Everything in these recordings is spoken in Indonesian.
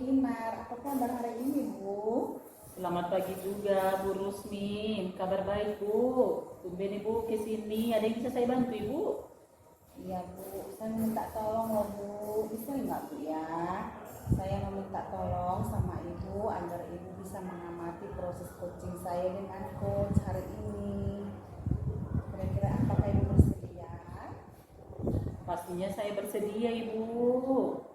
Kinar. Apa kabar hari ini, Bu? Selamat pagi juga Bu Rusmin, kabar baik Bu. Tumben Ibu kesini, ada yang bisa saya bantu Ibu? Iya, Bu. Saya minta tolong loh, Bu. Bisa nggak, Bu ya? Saya meminta tolong sama Ibu agar Ibu bisa mengamati proses coaching saya dengan coach hari ini. Kira-kira apakah Ibu bersedia? Pastinya saya bersedia Ibu.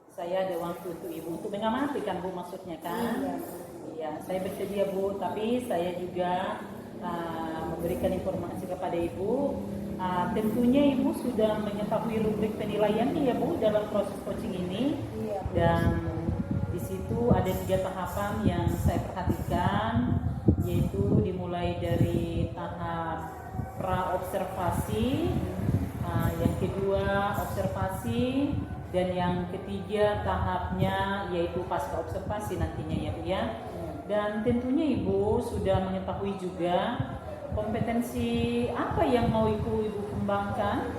Saya ada waktu untuk Ibu untuk mengamati kan Bu maksudnya kan? Iya, Bu. Iya, saya bersedia Bu, tapi saya juga memberikan informasi kepada Ibu. Tentunya Ibu sudah mengetahui rubrik penilaiannya ya Bu dalam proses coaching ini. Iya, Bu. Dan di situ ada 3 tahapan yang saya perhatikan, yaitu dimulai dari tahap pra-observasi, yang kedua observasi, dan yang ketiga tahapnya yaitu pasca observasi nantinya ya Bu ya. Dan tentunya Ibu sudah mengetahui juga kompetensi apa yang mau Ibu kembangkan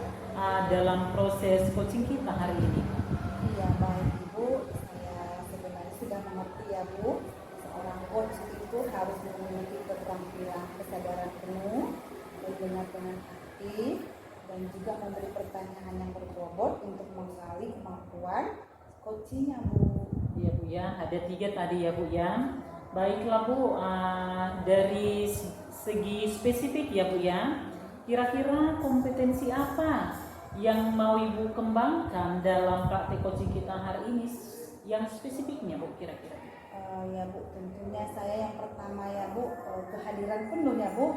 dalam proses coaching kita hari ini. Iya, baik Ibu. Saya sebenarnya sudah mengerti ya, Bu. Seorang coach itu harus memiliki keterampilan kesadaran penuh, mendengar dengan aktif, dan juga memberi pertanyaan yang berbobot untuk menggali kemampuan coachingnya, Bu. Iya Bu ya, ada 3 tadi ya Bu ya. Baiklah Bu, dari segi spesifik ya Bu ya, kira-kira kompetensi apa yang mau Ibu kembangkan dalam praktik coaching kita hari ini yang spesifiknya Bu kira-kira? Ya Bu, tentunya saya yang pertama ya Bu, kehadiran penuh ya Bu.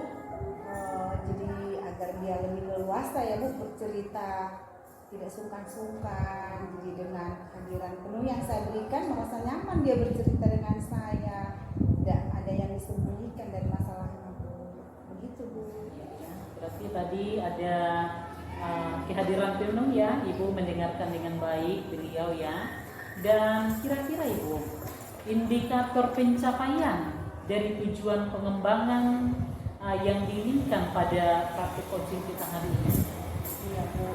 Jadi agar dia lebih leluasa ya Bu bercerita, tidak sungkan-sungkan. Jadi dengan kehadiran penuh yang saya berikan, merasa nyaman dia bercerita dengan saya. Tidak ada yang disembunyikan dari masalahnya Bu. Begitu Bu. Ya, berarti tadi ada kehadiran penuh ya, Ibu mendengarkan dengan baik beliau ya. Dan kira-kira Ibu, indikator pencapaian dari tujuan pengembangan yang diinginkan pada praktik coaching kita hari ini. Iya Bu,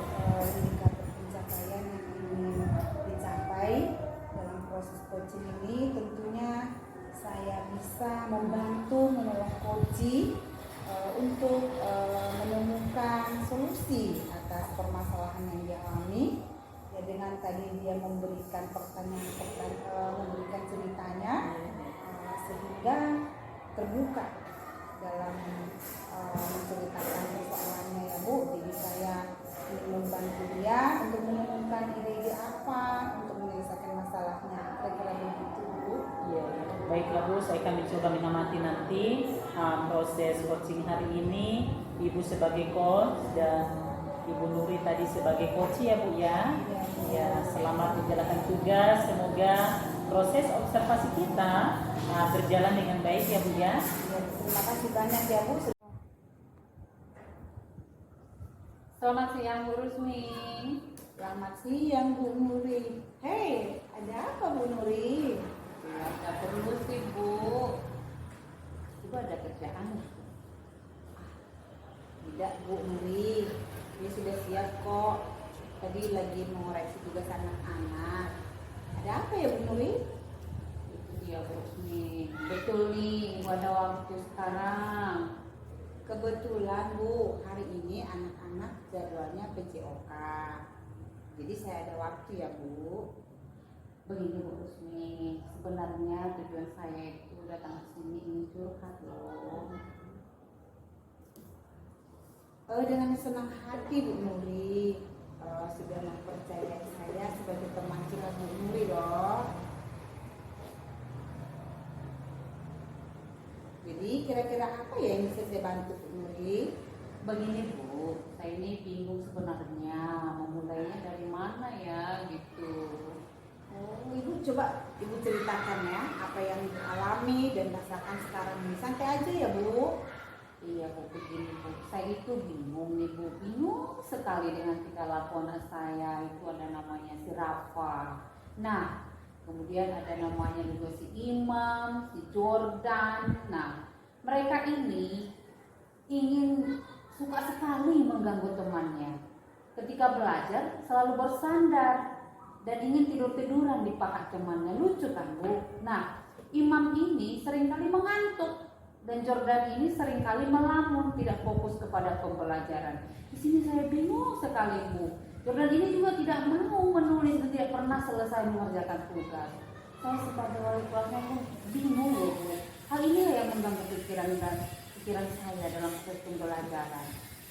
indikator pencapaian yang ingin dicapai dalam proses coaching ini tentunya saya bisa membantu menolong coaching untuk menemukan solusi atas permasalahan yang dialami. Ya, dengan tadi dia memberikan memberikan ceritanya, sehingga terbuka dalam menceritakan persoalannya ya Bu. Jadi saya ingin membantu dia untuk menemukan ide-ide apa untuk menyelesaikan masalahnya. Kira-kira begitu Bu. Ya, baiklah Bu, saya akan mencoba mengamati nanti proses coaching hari ini. Ibu sebagai coach dan Ibu Nuri tadi sebagai coach ya Bu ya. Ya, selamat menjalankan tugas. Semoga proses observasi kita berjalan dengan baik ya Bu ya. Ya, terima kasih banyak ya Bu. Selamat siang Bu Rusmi. Selamat siang Bu Nuri. Hei, ada apa Bu Nuri? Tidak perlu sih Bu. Ibu ada kerjaan? Tidak Bu Nuri, dia sudah siap kok. Tadi lagi mengoreksi tugas anak-anak. Ada apa ya Bu Nuri? Itu dia Bu Rusmi. Betul nih, Ibu ada waktu sekarang. Kebetulan Bu, hari ini anak-anak jadwalnya PJOK. Jadi saya ada waktu ya Bu. Begini Bu Rusmi, sebenarnya tujuan saya itu datang ke sini ingin curhat loh. Dengan senang hati Bu Nuri, sudah mempercayai saya sebagai teman curhat Bu Nuri loh. Jadi kira-kira apa ya yang bisa saya bantu Bu Nuri? Begini Bu, saya ini bingung sebenarnya memulainya dari mana ya gitu. Oh, Ibu coba Ibu ceritakan ya apa yang Ibu alami dan rasakan sekarang ini. Santai aja ya Bu. Iya Bu, begini Bu, saya itu bingung nih Bu, bingung sekali dengan tingkah laku anak saya. Itu ada namanya si Rafa. Nah, kemudian ada namanya juga si Imam, si Jordan. Nah, mereka ini ingin suka sekali mengganggu temannya. Ketika belajar selalu bersandar. dan ingin tidur-tiduran di pahat temannya. Lucu kan Bu? Nah, imam ini seringkali mengantuk dan Jordan ini seringkali melamun, tidak fokus kepada pembelajaran. Di sini saya bingung sekali Bu. Jordan ini juga tidak mau menulis dan tidak pernah selesai mengerjakan tugas. Saya sebagai wali kelasnya pun bingung loh Bu. Hal inilah yang mengganggu pikiran saya dalam proses pembelajaran.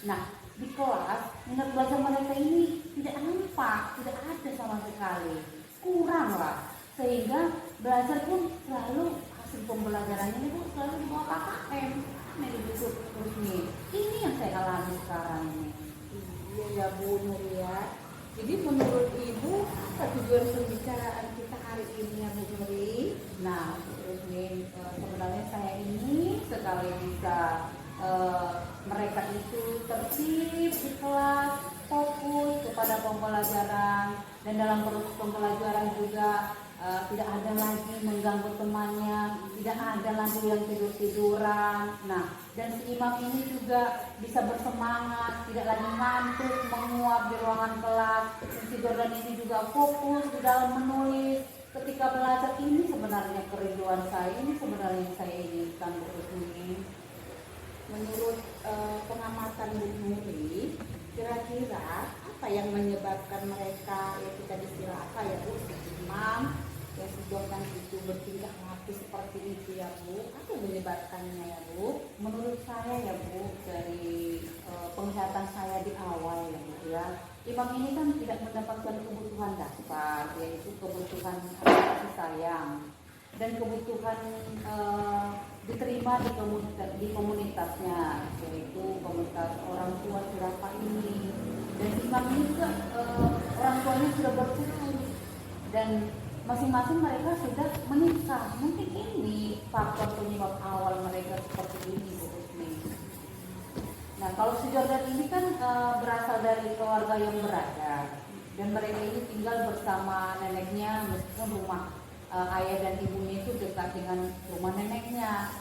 Nah, di kelas minat belajar mereka ini tidak nampak, tidak ada sama sekali, kurang lah, sehingga belajar pun selalu hasil pembelajarannya itu selalu di bawah KKM. Ini duduk terus nih. Ini yang saya alami sekarang ini. Iya ya Bu Nuria. Jadi menurut Ibu apa tujuan pembicaraan kita hari ini ya Bu Nuri? Nah, terus nih sebenarnya saya ini sekali bisa mereka itu tertib di kelas, fokus kepada pembelajaran, dan dalam proses pembelajaran juga tidak ada lagi mengganggu temannya, tidak ada lagi yang tidur-tiduran. Nah, dan si imam ini juga bisa bersemangat, tidak lagi ngantuk, menguap di ruangan kelas. Dan si Jordan ini juga fokus di dalam menulis. Ketika belajar, ini sebenarnya kerinduan saya, ini sebenarnya yang saya inginkan Bu Rusmi. Menurut pengamatan Bu Nuri, kira-kira apa yang menyebabkan mereka ya kita dikira apa ya Bu, si imam ya si Jordan itu bertingkah laku seperti itu ya Bu? Apa yang menyebabkannya ya Bu? Menurut saya ya Bu, dari penglihatan saya di awal ya Bu ya, imam ini kan tidak mendapatkan kebutuhan dasar, yaitu kebutuhan kasih sayang dan kebutuhan diterima di komunitasnya, yaitu komunitas orang tua Sirapa ini. Dan imam ini juga orang tuanya sudah bercerai dan masing-masing mereka sudah menikah. Mungkin ini faktor penyebab awal mereka seperti ini Bu Husni. Nah, kalau si Jordan ini kan berasal dari keluarga yang berada, dan mereka ini tinggal bersama neneknya, meskipun rumah ayah dan ibunya itu dekat dengan rumah neneknya.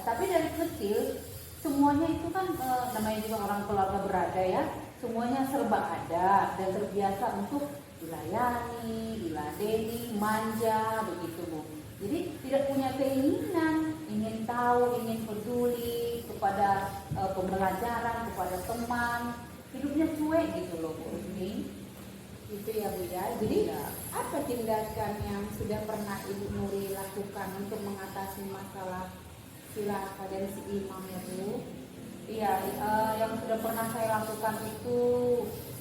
Tapi dari kecil semuanya itu kan namanya juga orang keluarga berada ya, semuanya serba ada dan terbiasa untuk dilayani, diladeni, manja begitu Bu. Jadi tidak punya keinginan ingin tahu, ingin peduli kepada pembelajaran, kepada teman. Hidupnya cuek gitu loh Bu Rusmi. Itu ya Bu ya. Jadi apa tindakan yang sudah pernah Ibu Nuri lakukan untuk mengatasi masalah Sirapa dan si imam ya Bu? Iya, yang sudah pernah saya lakukan itu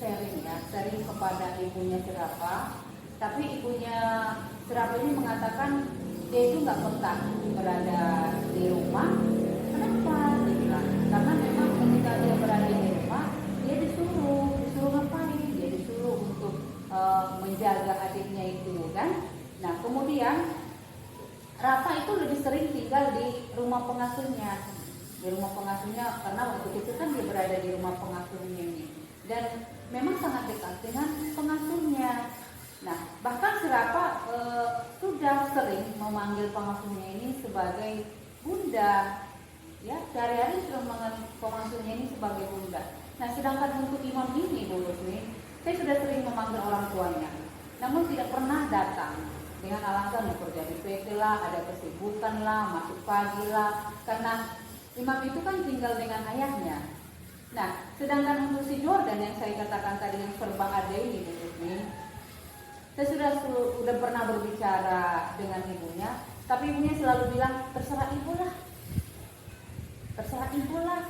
sharing kepada ibunya Sirapa. Tapi ibunya Sirapa ini mengatakan dia itu nggak betah berada di rumah. Kenapa? Dia bilang, karena memang ketika dia berada di rumah, dia disuruh ngapain? Dia disuruh untuk menjaga adiknya itu kan. Nah, kemudian Rafa itu lebih sering tinggal di rumah pengasuhnya. Di rumah pengasuhnya, karena waktu itu kan dia berada di rumah pengasuhnya ini, dan memang sangat dekat dengan pengasuhnya. Nah, bahkan si Rafa sudah sering memanggil pengasuhnya ini sebagai bunda, ya, sehari-hari sudah memanggil pengasuhnya ini sebagai bunda. Nah, sedangkan untuk imam ini Bu Rusmi, saya sudah sering memanggil orang tuanya, namun tidak pernah datang dengan alasan bekerja di PT lah, ada kesibukan lah, masuk pagi lah, karena imam itu kan tinggal dengan ayahnya. Nah, sedangkan untuk si Jordan yang saya katakan tadi yang serba ada ini Bu Rusmi, saya sudah pernah berbicara dengan ibunya, tapi ibunya selalu bilang terserah ibu lah,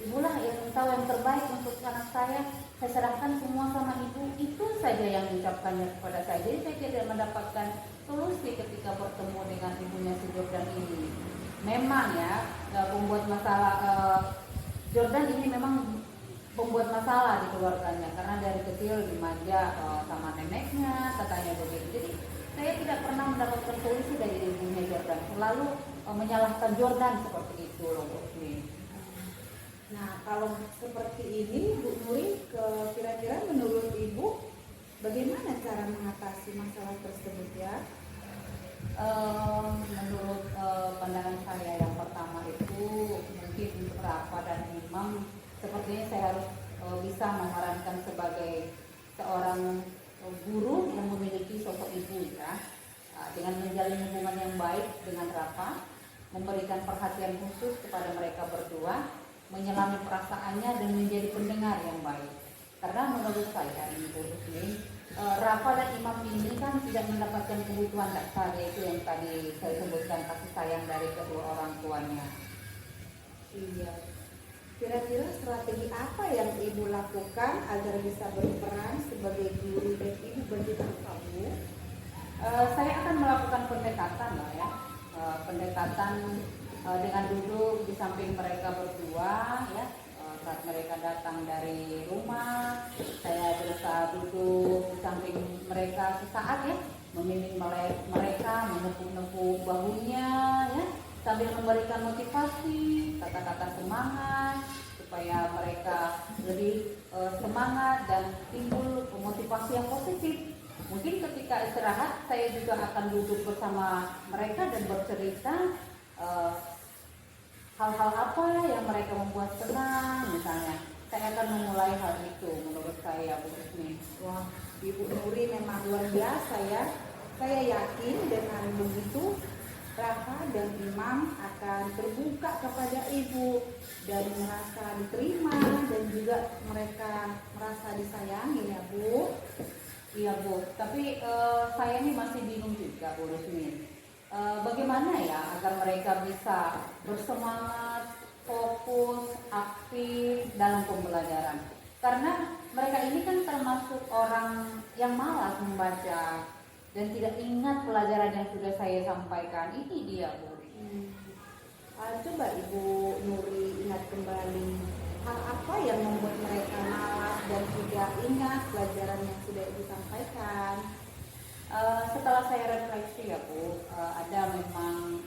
ibulah yang tahu yang terbaik untuk anak saya serahkan semua sama ibu. Itu saja yang diucapkannya kepada saya. Jadi saya tidak mendapatkan solusi ketika bertemu dengan ibunya si Jordan ini. Memang ya, pembuat masalah Jordan ini memang pembuat masalah di keluarganya, karena dari kecil dimanja sama neneknya, katanya begitu. Jadi saya tidak pernah mendapatkan solusi dari ibunya Jordan, selalu menyalahkan Jordan seperti itu loh Bu. Nah, kalau seperti ini Bu Nuri, kira-kira menurut Ibu bagaimana cara mengatasi masalah tersebut ya? Menurut pandangan saya yang pertama itu mungkin untuk Rafa dan Imam, sepertinya saya harus bisa menyarankan sebagai seorang guru yang memiliki sosok ibu ya, dengan menjalin hubungan yang baik dengan Rafa, memberikan perhatian khusus kepada mereka berdua, menyelami perasaannya dan menjadi pendengar yang baik. Karena menurut saya Ibu Rusmin, Rafa dan Imam ini kan tidak mendapatkan kebutuhan dasar, yaitu yang tadi saya sebutkan, kasih sayang dari kedua orang tuanya. Iya. Kira-kira strategi apa yang Ibu lakukan agar bisa berperan sebagai guru dan ibu bagi kamu? Saya akan melakukan pendekatan lah ya, pendekatan dengan duduk di samping mereka berdua ya. Saat mereka datang dari rumah, saya berusaha duduk di samping mereka sesaat ya, membimbing mereka, menepuk-nepuk bahunya ya, sambil memberikan motivasi, kata-kata semangat supaya mereka lebih semangat dan timbul motivasi yang positif. Mungkin ketika istirahat saya juga akan duduk bersama mereka dan bercerita hal-hal apa yang mereka membuat senang misalnya. Saya akan memulai hal itu menurut saya Bu Rusmin. Wah, Ibu Nuri memang luar biasa ya. Saya yakin dengan begitu Rafa dan Imam akan terbuka kepada Ibu dan merasa diterima dan juga mereka merasa disayangi ya Bu. Iya Bu, tapi saya ini masih bingung juga Bu Rusmin. Bagaimana ya agar mereka bisa bersemangat, fokus, aktif dalam pembelajaran? Karena mereka ini kan termasuk orang yang malas membaca dan tidak ingat pelajaran yang sudah saya sampaikan. Ini dia Bu. Coba Ibu Nuri ingat kembali hal apa yang membuat mereka malas dan tidak ingat pelajaran yang sudah Ibu sampaikan. Setelah saya refleksi ya Bu, ada memang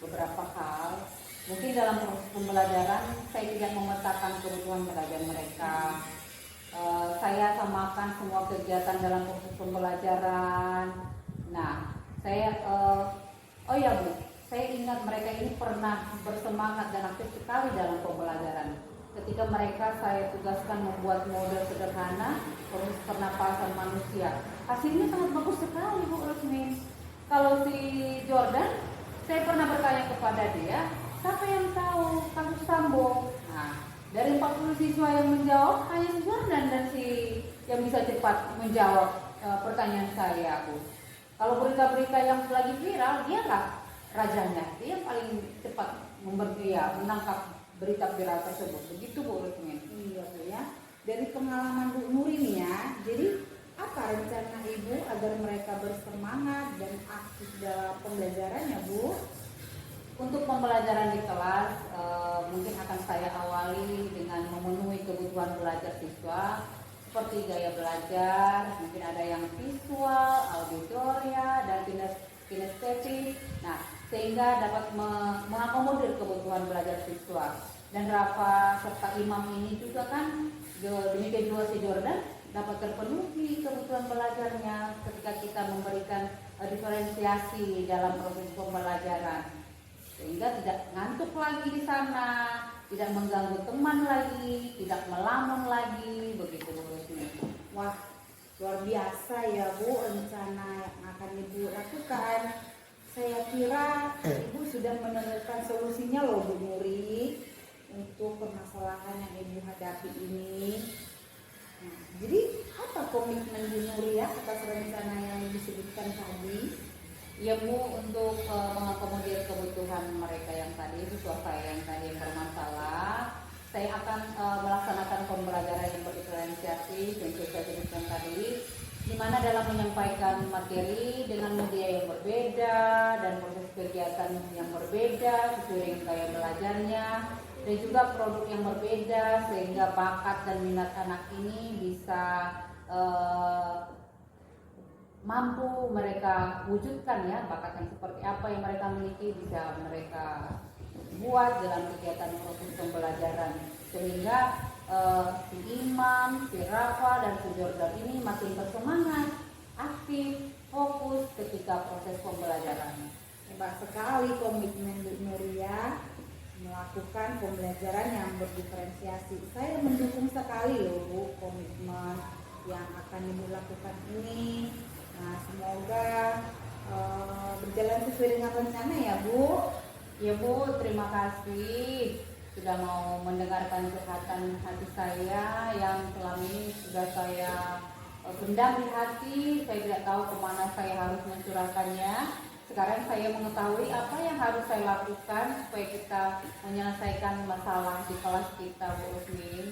beberapa hal. Mungkin dalam proses pembelajaran saya tidak memetakan kebutuhan belajar mereka. Saya samakan semua kegiatan dalam proses pembelajaran. Nah, saya oh ya Bu, saya ingat mereka ini pernah bersemangat dan aktif sekali dalam pembelajaran. Ketika mereka saya tugaskan membuat model sederhana proses pernapasan manusia, hasilnya sangat bagus sekali Bu Rusmin. Kalau si Jordan, saya pernah bertanya kepada dia, siapa yang tahu kasus Sambo? Nah, dari 40 siswa yang menjawab, hanya si Jordan dan si yang bisa cepat menjawab pertanyaan saya Bu. Kalau berita-berita yang lagi viral, dialah rajanya, dia paling cepat menangkap berita viral tersebut. Begitu Bu Rusmin. Iya Bu ya. Dari pengalaman Bu Nuri nih ya. Jadi apa rencana Ibu agar mereka bersemangat dan aktif dalam pembelajarannya Bu? Untuk pembelajaran di kelas mungkin akan saya awali dengan memenuhi kebutuhan belajar siswa seperti gaya belajar, mungkin ada yang visual, auditoria, dan kinestetik. Nah, sehingga dapat mengakomodir kebutuhan belajar siswa. Dan Rafa serta Imam ini juga kan demikian juga si Jordan dapat terpenuhi kebutuhan belajarnya ketika kita memberikan diferensiasi dalam proses pembelajaran, sehingga tidak ngantuk lagi di sana, tidak mengganggu teman lagi, tidak melamun lagi, begitu Bu Rusmin. Wah, luar biasa ya Bu rencana yang akan Ibu lakukan. Saya kira Ibu sudah menemukan solusinya loh Bu Nuri untuk permasalahan yang Ibu hadapi ini. Nah, jadi apa komitmen Bu Nuri ya atas rencana yang disebutkan tadi? Ya Bu, untuk mengakomodir kebutuhan mereka yang tadi, siswa saya yang tadi yang bermasalah, saya akan melaksanakan pembelajaran yang berdiferensiasi yang saya sebutkan tadi, di mana dalam menyampaikan materi dengan media yang berbeda dan proses kegiatan yang berbeda sesuai dengan gaya belajarnya dan juga produk yang berbeda, sehingga bakat dan minat anak ini bisa mampu mereka wujudkan ya, bakat yang seperti apa yang mereka miliki bisa mereka buat dalam kegiatan proses pembelajaran, sehingga si Imam, si Rafa, dan si Jordan ini makin bersemangat, aktif, fokus ketika proses pembelajaran. Hebat sekali komitmen Bu Nuri ya melakukan pembelajaran yang berdiferensiasi. Saya mendukung sekali loh Bu komitmen yang akan Ibu lakukan ini. Nah, semoga berjalan sesuai dengan rencana ya Bu. Ya Bu, terima kasih sudah mau mendengarkan curhatan hati saya yang selama ini sudah saya pendam di hati. Saya tidak tahu kemana saya harus mencurahkannya. Sekarang saya mengetahui apa yang harus saya lakukan supaya kita menyelesaikan masalah di kelas kita, Bu Rusmin.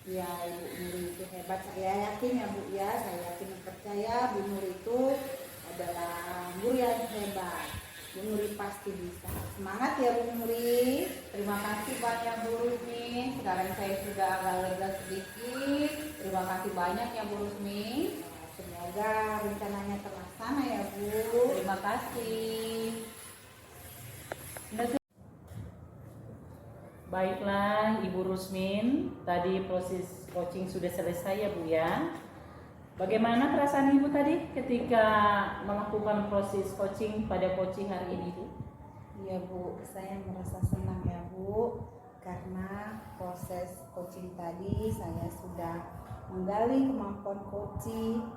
Ya, Ibu Nur itu hebat. Saya yakin ya Bu ya. Saya yakin dan percaya Bu Nur itu adalah guru yang hebat. Bu Nuri pasti bisa. Semangat ya Bu Nuri. Terima kasih banyak Bu Rusmin. Sekarang saya sudah agak lega sedikit. Terima kasih banyak ya Bu Rusmin. Semoga rencananya terlaksana ya Bu. Terima kasih. Baiklah Ibu Rusmin, tadi proses coaching sudah selesai ya Bu ya. Bagaimana perasaan Ibu tadi ketika melakukan proses coaching pada coaching hari ini Bu? Iya Bu, saya merasa senang ya Bu, karena proses coaching tadi saya sudah menggali kemampuan coaching,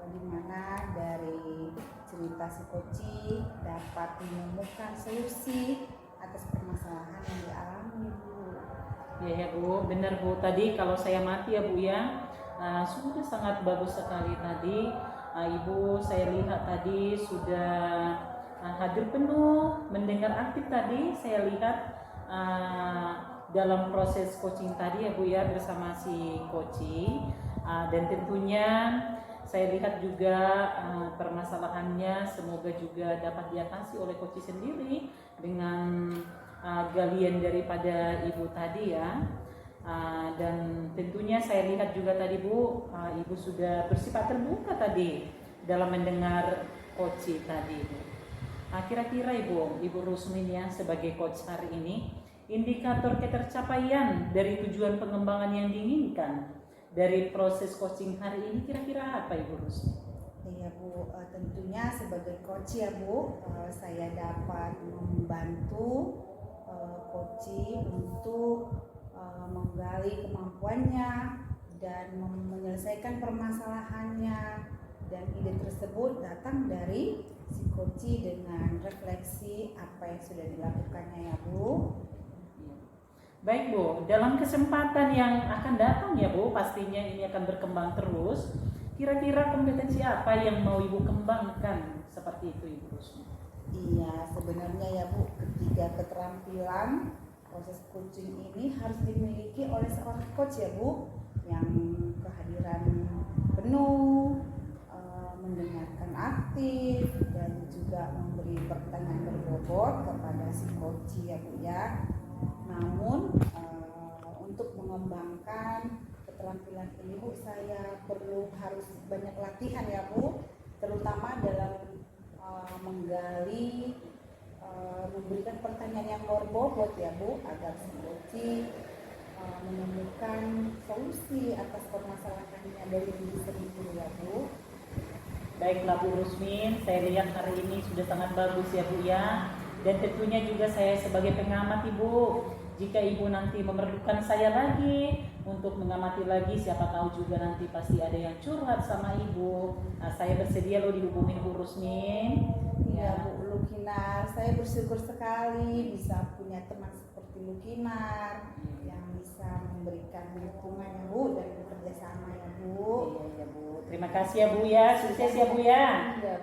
di mana dari cerita si coaching dapat menemukan solusi atas permasalahan yang dialami Bu. Ya Bu, benar Bu. Tadi kalau saya mati ya Bu ya, sudah sangat bagus sekali tadi. Ibu saya lihat tadi sudah hadir penuh, mendengar aktif tadi. Saya lihat dalam proses coaching tadi ya Bu ya bersama si coaching, dan tentunya saya lihat juga permasalahannya semoga juga dapat diatasi oleh coaching sendiri dengan galian daripada Ibu tadi ya. Dan tentunya saya lihat juga tadi Bu, Ibu sudah bersifat terbuka tadi dalam mendengar coach tadi Bu. Kira-kira Ibu Rusmin ya sebagai coach hari ini, indikator ketercapaian dari tujuan pengembangan yang diinginkan dari proses coaching hari ini kira-kira apa Ibu Rusmin? Iya Bu, tentunya sebagai coach ya Bu, saya dapat membantu coaching untuk menggali kemampuannya dan menyelesaikan permasalahannya, dan ide tersebut datang dari si coaching dengan refleksi apa yang sudah dilakukannya ya Bu. Baik Bu, dalam kesempatan yang akan datang ya Bu, pastinya ini akan berkembang terus. Kira-kira kompetensi apa yang mau Ibu kembangkan seperti itu Ibu Rusmin? Iya, sebenarnya ya Bu, ketiga keterampilan proses coaching ini harus dimiliki oleh seorang coach ya Bu, yang kehadiran penuh, mendengarkan aktif, dan juga memberi pertanyaan berbobot kepada si coach ya Bu ya. Namun untuk mengembangkan keterampilan ini Bu, saya harus banyak latihan ya Bu, terutama dalam menggali, memberikan pertanyaan yang berbobot ya Bu, agar si coaching menemukan solusi atas permasalahannya dari diri sendiri ya Bu. Baiklah Bu Rusmin, saya lihat hari ini sudah sangat bagus ya Bu ya. Dan tentunya juga saya sebagai pengamat Ibu, jika Ibu nanti memerlukan saya lagi untuk mengamati lagi, siapa tahu juga nanti pasti ada yang curhat sama Ibu. Saya bersedia loh dihubungin Bu Rusmin. Ya Bu Lukinar, saya bersyukur sekali bisa punya teman seperti Lukinar yang bisa memberikan dukungan ya Bu dan bekerja sama ya Bu. Iya Bu, terima kasih ya Bu ya, sukses ya Bu ya. Iya